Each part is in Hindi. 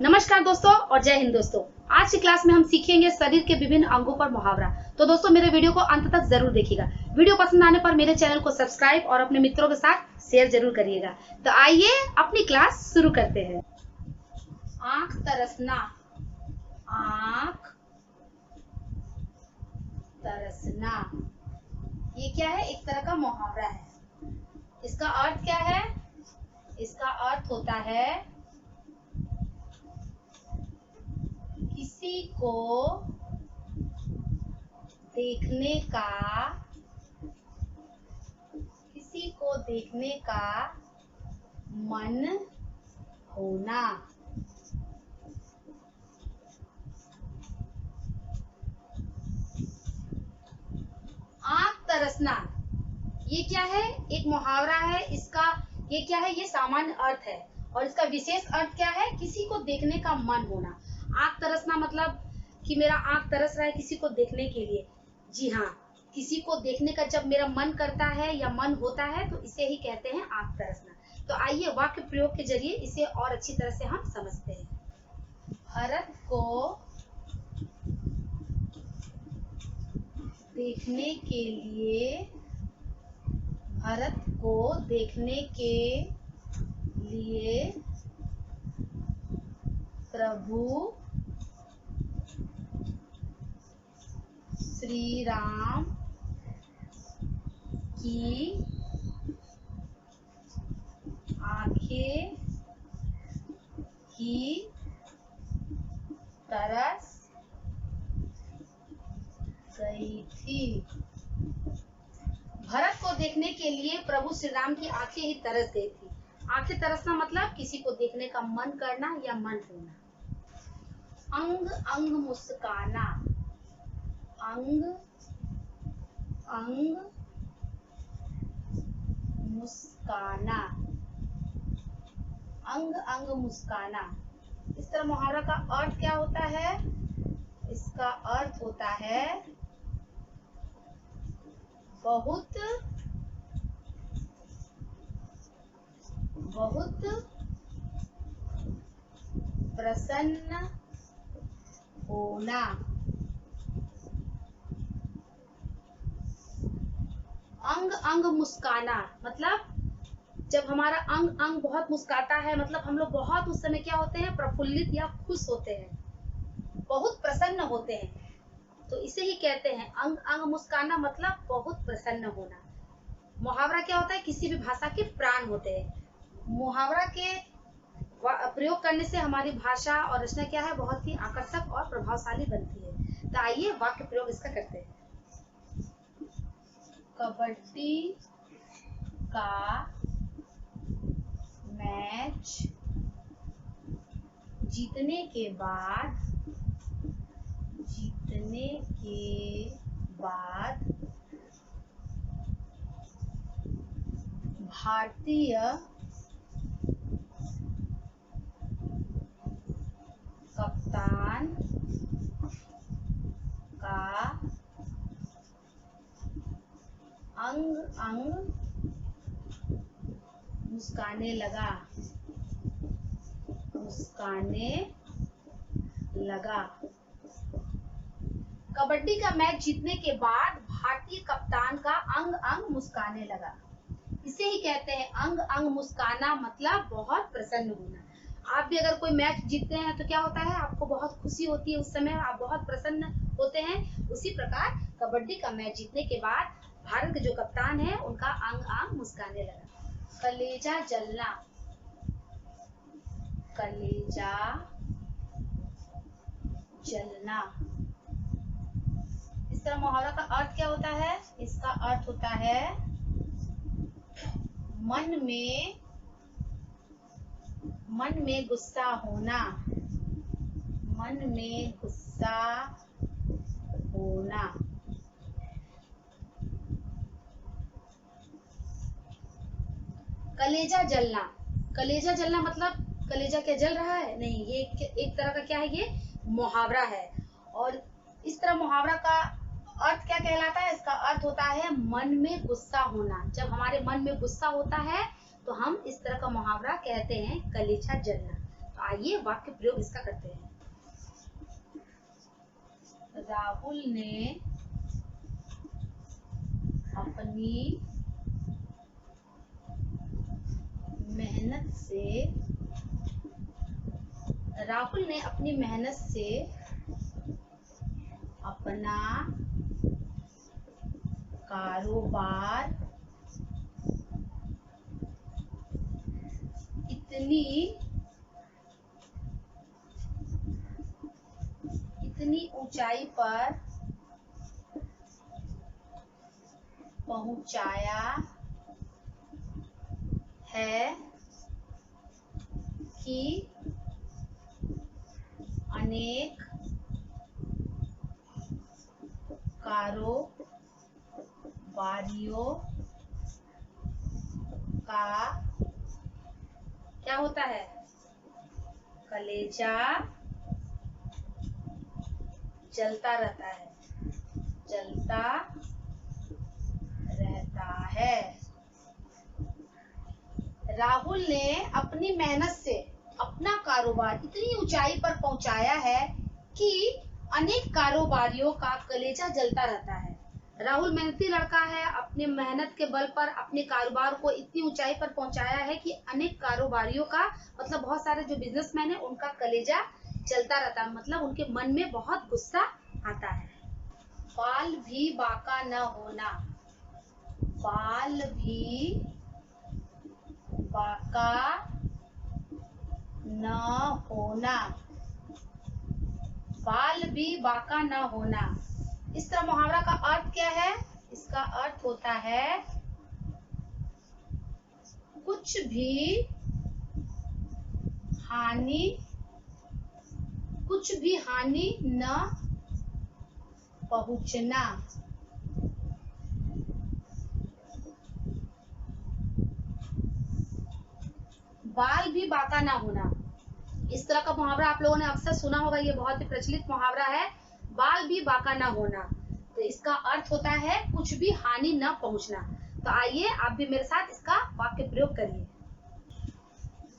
नमस्कार दोस्तों और जय हिंद दोस्तों। आज की क्लास में हम सीखेंगे शरीर के विभिन्न अंगों पर मुहावरा। तो दोस्तों मेरे वीडियो को अंत तक जरूर देखिएगा। वीडियो पसंद आने पर मेरे चैनल को सब्सक्राइब और अपने मित्रों के साथ शेयर जरूर करिएगा। तो आइए अपनी क्लास शुरू करते हैं। आंख तरसना, आंख तरसना, ये क्या है? एक तरह का मुहावरा है। इसका अर्थ क्या है? इसका अर्थ होता है किसी को देखने का मन होना। आंख तरसना ये क्या है? एक मुहावरा है। इसका ये क्या है? ये सामान्य अर्थ है और इसका विशेष अर्थ क्या है? किसी को देखने का मन होना। आंख तरसना मतलब कि मेरा आंख तरस रहा है किसी को देखने के लिए। जी हाँ, किसी को देखने का जब मेरा मन करता है या मन होता है तो इसे ही कहते हैं आंख तरसना। तो आइए वाक्य प्रयोग के जरिए इसे और अच्छी तरह से हम समझते हैं। भरत को देखने के लिए प्रभु श्री राम की आंखें ही तरस गई थी। भरत को देखने के लिए प्रभु श्री राम की आंखें ही तरस गई थी। आंखें तरसना मतलब किसी को देखने का मन करना या मन होना। अंग अंग मुस्काना, अंग अंग मुस्काना, अंग अंग मुस्काना। इस तरह मुहावरा का अर्थ क्या होता है? इसका अर्थ होता है बहुत प्रसन्न होना। अंग अंग मुस्काना मतलब जब हमारा अंग अंग बहुत मुस्काता है, मतलब हम लोग बहुत उस समय क्या होते हैं? प्रफुल्लित या खुश होते हैं, बहुत प्रसन्न होते हैं। तो इसे ही कहते हैं अंग अंग मुस्काना मतलब बहुत प्रसन्न होना। मुहावरा क्या होता है? किसी भी भाषा के प्राण होते हैं। मुहावरा के प्रयोग करने से हमारी भाषा और रचना क्या है? बहुत ही आकर्षक और प्रभावशाली बनती है। तो आइए वाक्य प्रयोग इसका करते हैं। कबड्डी का मैच जीतने के बाद भारतीय कप्तान का अंग अंग मुस्काने लगा। कबड्डी का मैच जीतने के बाद भारतीय कप्तान का अंग अंग मुस्काने लगा। इसे ही कहते हैं अंग अंग मुस्काना मतलब बहुत प्रसन्न होना। आप भी अगर कोई मैच जीतते हैं तो क्या होता है? आपको बहुत खुशी होती है, उस समय आप बहुत प्रसन्न होते हैं। उसी प्रकार कबड्डी का मैच जीतने के बाद भारत के जो कप्तान है उनका अंग अंग मुस्काने लगा। कलेजा जलना, कलेजा जलना। इस तरह मुहावरा का अर्थ क्या होता है? इसका अर्थ होता है मन में गुस्सा होना, मन में गुस्सा होना। कलेजा जलना, कलेजा जलना मतलब कलेजा क्या जल रहा है? नहीं, ये एक तरह का क्या है? ये मुहावरा है। और इस तरह मुहावरा का अर्थ क्या कहलाता है? इसका अर्थ होता है मन में गुस्सा होना। जब हमारे मन में गुस्सा होता है तो हम इस तरह का मुहावरा कहते हैं कलेजा जलना। तो आइए वाक्य प्रयोग इसका करते हैं। राहुल ने अपनी मेहनत से अपना कारोबार इतनी ऊंचाई पर पहुंचाया है कि अनेक कारोबारियों का क्या होता है, कलेजा जलता रहता है। राहुल ने अपनी मेहनत से अपना कारोबार इतनी ऊंचाई पर पहुंचाया है कि अनेक कारोबारियों का कलेजा जलता रहता है। राहुल मेहनती लड़का है, अपने मेहनत के बल पर अपने कारोबार को इतनी ऊंचाई पर पहुंचाया है कि अनेक कारोबारियों का मतलब बहुत सारे जो बिजनेसमैन है उनका कलेजा चलता रहता है, मतलब उनके मन में बहुत गुस्सा आता है। बाल भी बाका न होना, बाल भी बाका न होना, बाल भी बाका न होना। इस तरह मुहावरा का अर्थ क्या है? इसका अर्थ होता है कुछ भी हानि न पहुंचना। बाल भी बाका ना होना, इस तरह का मुहावरा आप लोगों ने अक्सर सुना होगा, ये बहुत ही प्रचलित मुहावरा है, बाल भी बाका ना होना। तो इसका अर्थ होता है कुछ भी हानि न पहुंचना। तो आइए आप भी मेरे साथ इसका वाक्य प्रयोग करिए।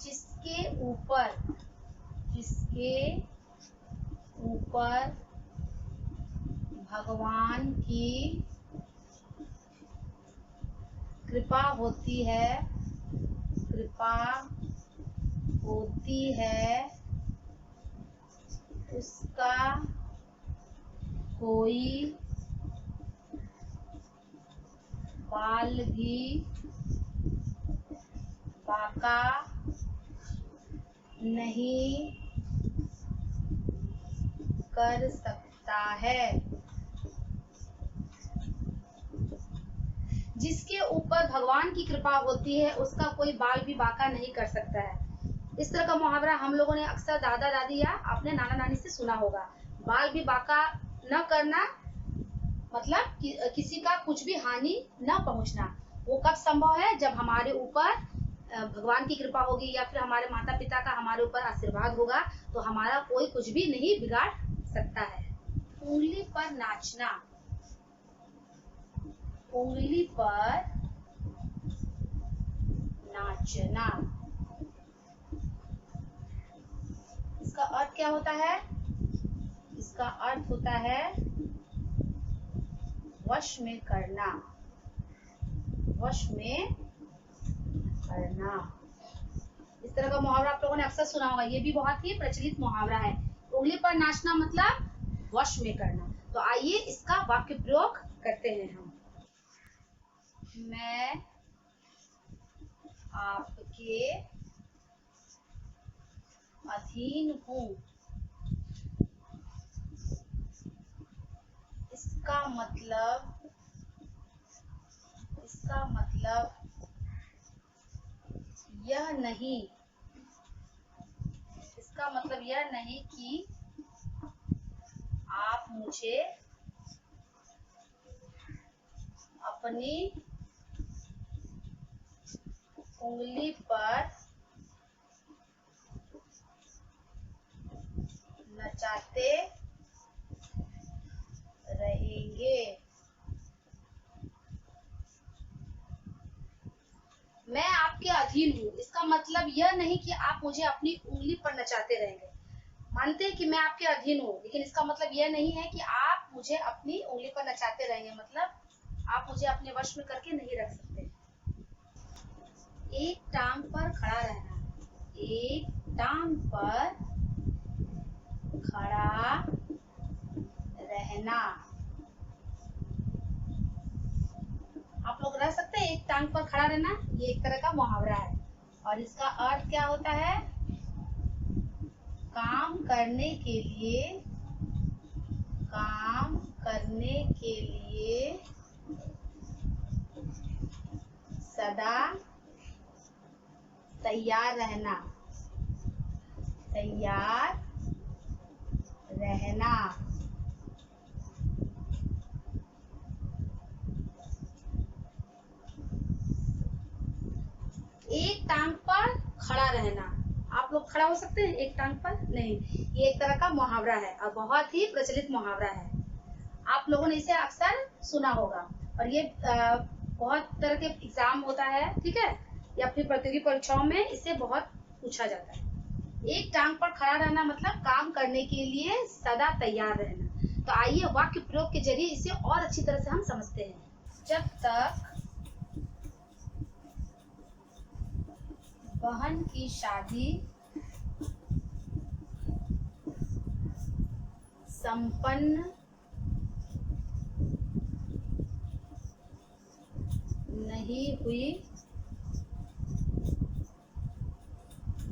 जिसके ऊपर भगवान की कृपा होती है उसका कोई बाल भी बाका नहीं कर सकता है। जिसके ऊपर भगवान की कृपा होती है उसका कोई बाल भी बाका नहीं कर सकता है। इस तरह का मुहावरा हम लोगों ने अक्सर दादा दादी या अपने नाना नानी से सुना होगा। बाल भी बाका न करना मतलब किसी का कुछ भी हानि न पहुंचना। वो कब संभव है? जब हमारे ऊपर भगवान की कृपा होगी या फिर हमारे माता पिता का हमारे ऊपर आशीर्वाद होगा, तो हमारा कोई कुछ भी नहीं बिगाड़ सकता है। उंगली पर नाचना, उंगली पर नाचना, इसका अर्थ क्या होता है? इसका अर्थ होता है वश में करना, वश में करना। इस तरह का मुहावरा आप लोगों ने अक्सर सुना होगा, ये भी बहुत ही प्रचलित मुहावरा है। उंगली पर नाचना मतलब वश में करना। तो आइए इसका वाक्य प्रयोग करते हैं हम। मैं आपके अधीन हूँ, इसका मतलब यह नहीं कि आप मुझे अपनी उंगली पर नचाते रहेंगे। मैं आपके अधीन हूँ, इसका मतलब यह नहीं कि आप मुझे अपनी उंगली पर नचाते रहेंगे। मानते हैं कि मैं आपके अधीन हूँ, लेकिन इसका मतलब यह नहीं है कि आप मुझे अपनी उंगली पर नचाते रहेंगे, मतलब आप मुझे अपने वश में करके नहीं रख सकते। एक टांग पर खड़ा रहना, एक टांग पर खड़ा रहना। आप लोग रह सकते हैं एक टांग पर खड़ा रहना, ये एक तरह का मुहावरा है और इसका अर्थ क्या होता है? काम करने के लिए सदा तैयार रहना, एक टांग पर खड़ा रहना। आप लोग खड़ा हो सकते हैं एक टांग पर? नहीं। ये एक तरह का मुहावरा है और बहुत ही प्रचलित मुहावरा है। आप लोगों ने इसे अक्सर सुना होगा और ये बहुत तरह के एग्जाम होता है, ठीक है, या फिर प्रतियोगी परीक्षाओं में इसे बहुत पूछा जाता है। एक टांग पर खड़ा रहना मतलब काम करने के लिए सदा तैयार रहना। तो आइए वाक्य प्रयोग के जरिए इसे और अच्छी तरह से हम समझते हैं। जब तक बहन की शादी संपन्न नहीं हुई,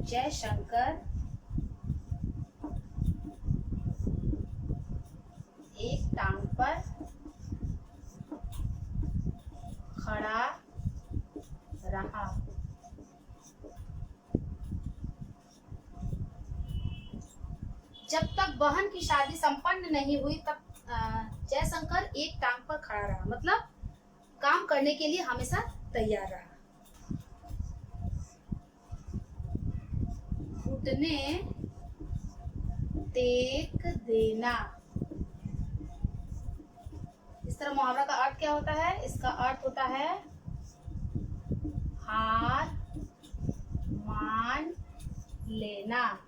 जयशंकर एक टांग पर खड़ा रहा। जब तक बहन की शादी संपन्न नहीं हुई तब जयशंकर एक टांग पर खड़ा रहा, मतलब काम करने के लिए हमेशा तैयार रहा। घुटने टेक देना, इस तरह मुहावरा का अर्थ क्या होता है? इसका अर्थ होता है हार मान लेना।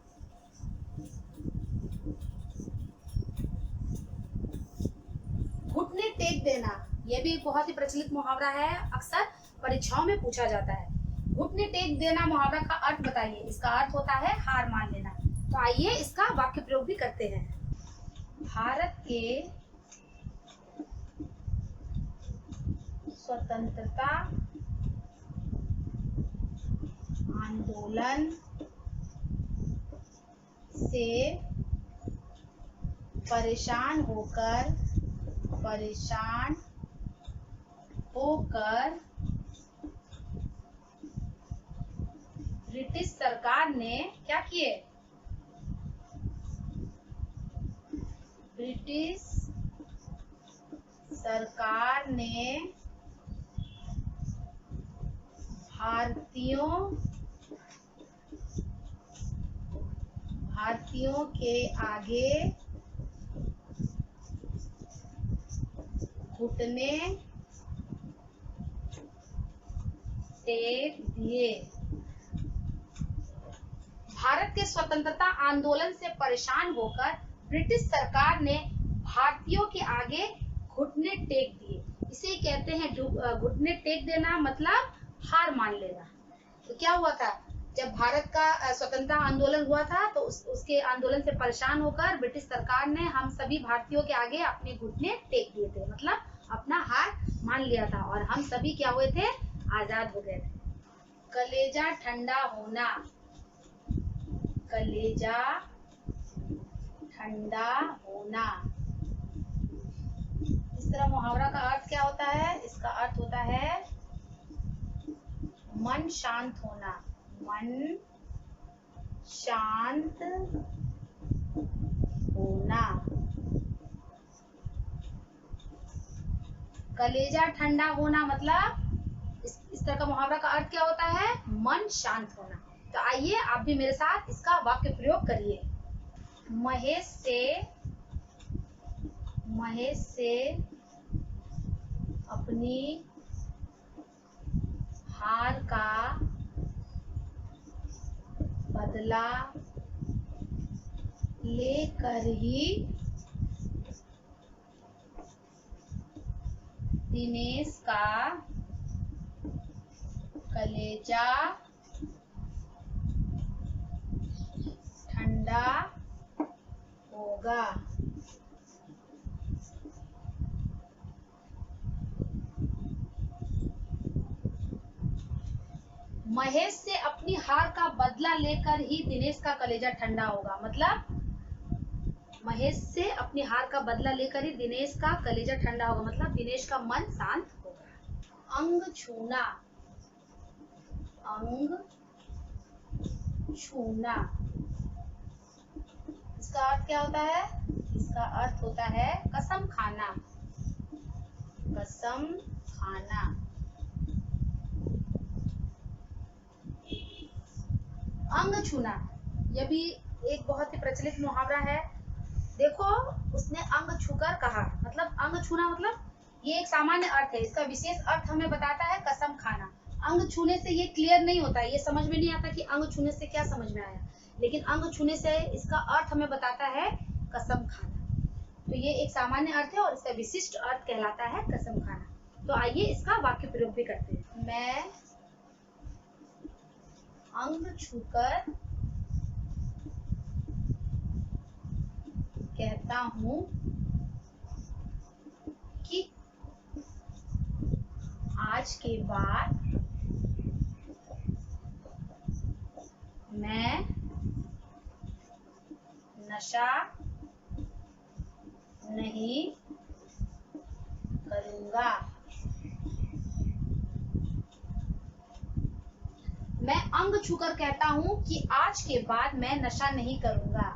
घुटने टेक देना, यह भी बहुत ही प्रचलित मुहावरा है, अक्सर परीक्षाओं में पूछा जाता है। घुटने टेक देना मुहावरा का अर्थ बताइए। इसका अर्थ होता है हार मान लेना। तो आइए इसका वाक्य प्रयोग भी करते हैं। भारत के स्वतंत्रता आंदोलन से परेशान होकर ब्रिटिश सरकार ने क्या किए? ब्रिटिश सरकार ने भारतीयों के आगे घुटने टेक दिए। भारत के स्वतंत्रता आंदोलन से परेशान होकर ब्रिटिश सरकार ने भारतीयों के आगे घुटने टेक दिए। इसे कहते हैं घुटने टेक देना, मतलब हार मान लेना। तो क्या हुआ था? जब भारत का स्वतंत्रता आंदोलन हुआ था तो उसके आंदोलन से परेशान होकर ब्रिटिश सरकार ने हम सभी भारतीयों के आगे अपने घुटने टेक दिए थे, मतलब अपना हार मान लिया था और हम सभी क्या हुए थे? आजाद हो गए थे। कलेजा ठंडा होना, कलेजा ठंडा होना, इस तरह मुहावरा का अर्थ क्या होता है? इसका अर्थ होता है मन शांत होना, मन शांत होना। कलेजा ठंडा होना मतलब इस तरह का मुहावरा का अर्थ क्या होता है? मन शांत होना। तो आइए आप भी मेरे साथ इसका वाक्य प्रयोग करिए। महेश से अपनी हार का बदला लेकर ही दिनेश का कलेजा ठंडा होगा। महेश से अपनी हार का बदला लेकर ही दिनेश का कलेजा ठंडा होगा। मतलब महेश से अपनी हार का बदला लेकर ही दिनेश का कलेजा ठंडा होगा, मतलब दिनेश का मन शांत होगा। अंग छूना, अंग छूना, इसका अर्थ क्या होता है? इसका अर्थ होता है कसम खाना, कसम खाना। अंग छूना, यह भी एक बहुत ही प्रचलित मुहावरा है। देखो, उसने अंग छूकर कहा, मतलब अंग छूना मतलब ये एक सामान्य अर्थ है, इसका विशेष अर्थ हमें बताता है कसम खाना। अंग छूने से ये क्लियर नहीं होता, ये समझ में नहीं आता कि अंग छूने से क्या समझ में आया, लेकिन अंग छूने से इसका अर्थ हमें बताता है कसम खाना। तो ये एक सामान्य अर्थ है और इसका विशिष्ट अर्थ कहलाता है कसम खाना। तो आइए इसका वाक्य प्रयोग भी करते हैं। मैं अंग छूकर कहता हूँ कि आज के बाद मैं नशा नहीं करूँगा। मैं अंग छूकर कहता हूँ कि आज के बाद मैं नशा नहीं करूँगा।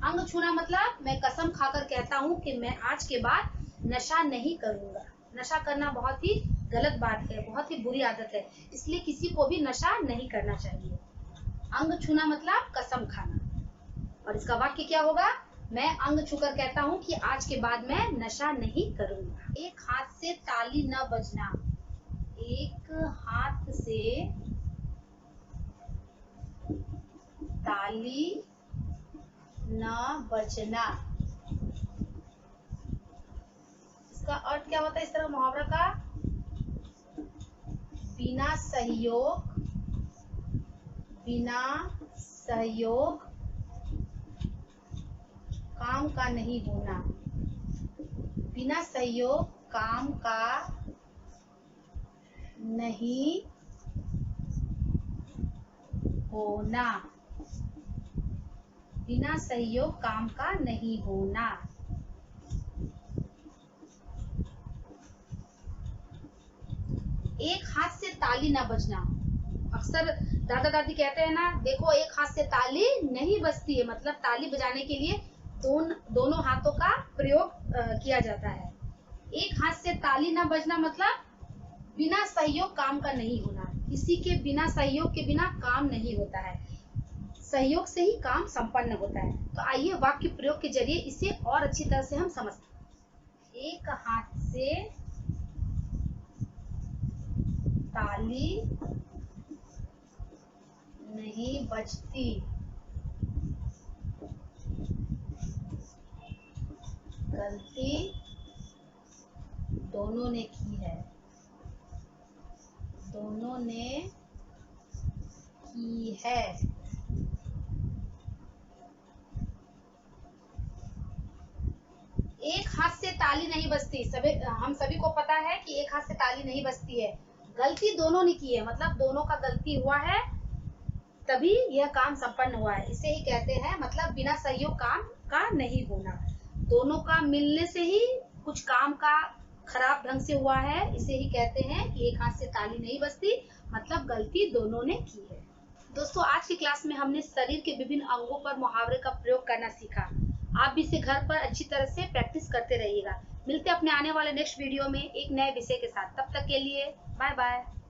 अंग छूना मतलब मैं कसम खाकर कहता हूँ कि मैं आज के बाद नशा नहीं करूँगा। नशा करना बहुत ही गलत बात है, बहुत ही बुरी आदत है, इसलिए किसी को भी नशा नहीं करना चाहिए। अंग छूना मतलब कसम खाना, और इसका वाक्य क्या होगा? मैं अंग छूकर कहता हूँ कि आज के बाद मैं नशा नहीं करूँगा। एक हाथ से ताली न बजना, एक हाथ से ताली न बजना, इसका अर्थ क्या होता है इस तरह मुहावरा का? बिना सहयोग काम का नहीं होना। बिना सहयोग काम का नहीं होना। बिना सहयोग काम का नहीं होना। एक हाथ से ताली ना बजना, अक्सर दादा दादी कहते हैं ना, देखो एक हाथ से ताली नहीं बजती है, मतलब ताली बजाने के लिए दोनों हाथों का प्रयोग किया जाता है। एक हाथ से ताली ना बजना मतलब बिना सहयोग काम का नहीं होना, किसी के बिना सहयोग के बिना काम नहीं होता है, सहयोग से ही काम संपन्न होता है। तो आइए वाक्य प्रयोग के जरिए इसे और अच्छी तरह से हम समझते हैं। एक हाथ से ताली नहीं बजती, गलती दोनों ने की है, दोनों ने की है। एक हाथ से ताली नहीं बजती, हम सभी को पता है कि एक हाथ से ताली नहीं बजती है, गलती दोनों ने की है, मतलब दोनों का गलती हुआ है तभी यह काम संपन्न हुआ है, इसे ही कहते हैं, मतलब बिना सहयोग काम का नहीं होना, दोनों का मिलने से ही कुछ काम का खराब ढंग से हुआ है, इसे ही कहते हैं कि एक हाथ से ताली नहीं बजती, मतलब गलती दोनों ने की है। दोस्तों, आज की क्लास में हमने शरीर के विभिन्न अंगों पर मुहावरे का प्रयोग करना सीखा। आप भी इसे घर पर अच्छी तरह से प्रैक्टिस करते रहिएगा। मिलते हैं अपने आने वाले नेक्स्ट वीडियो में एक नए विषय के साथ, तब तक के लिए बाय बाय।